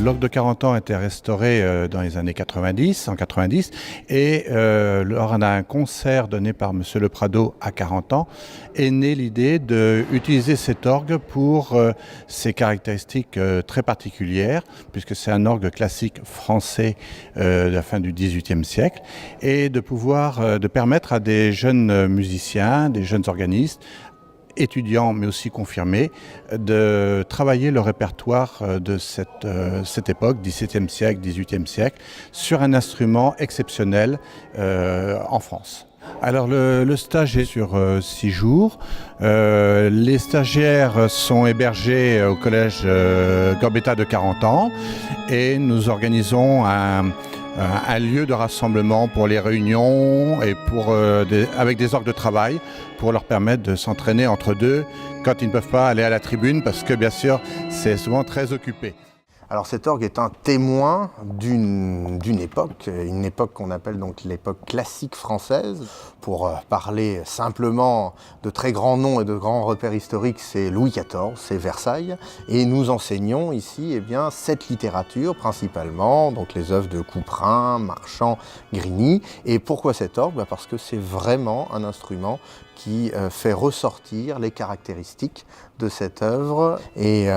L'orgue de 40 ans a été restauré dans les années 90, en 90, et lors d'un concert donné par Monsieur Le Prado à 40 ans, est née l'idée d'utiliser cet orgue pour ses caractéristiques très particulières, puisque c'est un orgue classique français de la fin du XVIIIe siècle, et de permettre à des jeunes musiciens, des jeunes organistes, étudiants mais aussi confirmés, de travailler le répertoire de cette époque, XVIIe siècle, XVIIIe siècle, sur un instrument exceptionnel en France. Alors le stage est sur 6 jours. Les stagiaires sont hébergés au collège Gambetta de 40 ans et nous organisons un lieu de rassemblement pour les réunions et avec des orgues de travail pour leur permettre de s'entraîner entre deux quand ils ne peuvent pas aller à la tribune parce que bien sûr c'est souvent très occupé. Alors cet orgue est un témoin d'une époque, une époque qu'on appelle donc l'époque classique française. Pour parler simplement de très grands noms et de grands repères historiques, c'est Louis XIV, c'est Versailles. Et nous enseignons ici cette littérature principalement, donc les œuvres de Couperin, Marchand, Grigny. Et pourquoi cet orgue ? Parce que c'est vraiment un instrument qui fait ressortir les caractéristiques de cette œuvre. Et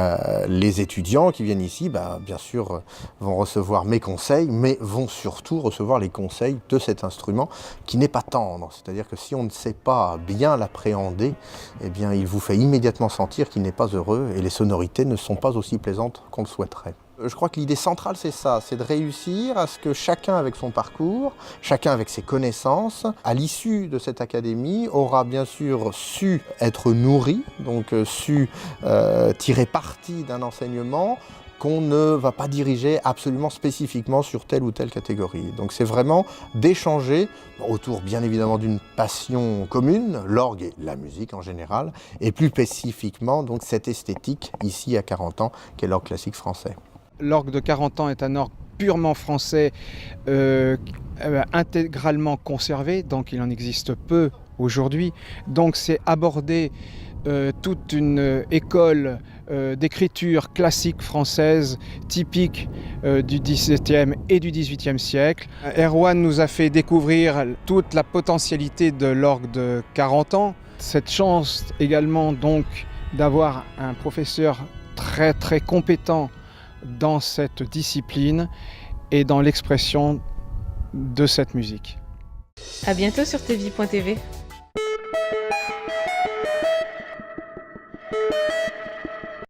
les étudiants qui viennent ici, bien sûr, vont recevoir mes conseils, mais vont surtout recevoir les conseils de cet instrument qui n'est pas tendre. C'est-à-dire que si on ne sait pas bien l'appréhender, il vous fait immédiatement sentir qu'il n'est pas heureux et les sonorités ne sont pas aussi plaisantes qu'on le souhaiterait. Je crois que l'idée centrale, c'est ça, c'est de réussir à ce que chacun avec son parcours, chacun avec ses connaissances, à l'issue de cette académie, aura bien sûr su être nourri, donc su tirer parti d'un enseignement qu'on ne va pas diriger absolument spécifiquement sur telle ou telle catégorie. Donc c'est vraiment d'échanger autour bien évidemment d'une passion commune, l'orgue et la musique en général, et plus spécifiquement donc cette esthétique ici à 40 ans qu'est l'orgue classique français. L'orgue de 40 ans est un orgue purement français, intégralement conservé, donc il en existe peu aujourd'hui. Donc c'est aborder toute une école d'écriture classique française, typique du XVIIe et du XVIIIe siècle. Erwan nous a fait découvrir toute la potentialité de l'orgue de 40 ans. Cette chance également donc d'avoir un professeur très très compétent dans cette discipline et dans l'expression de cette musique. À bientôt sur tvi.tv.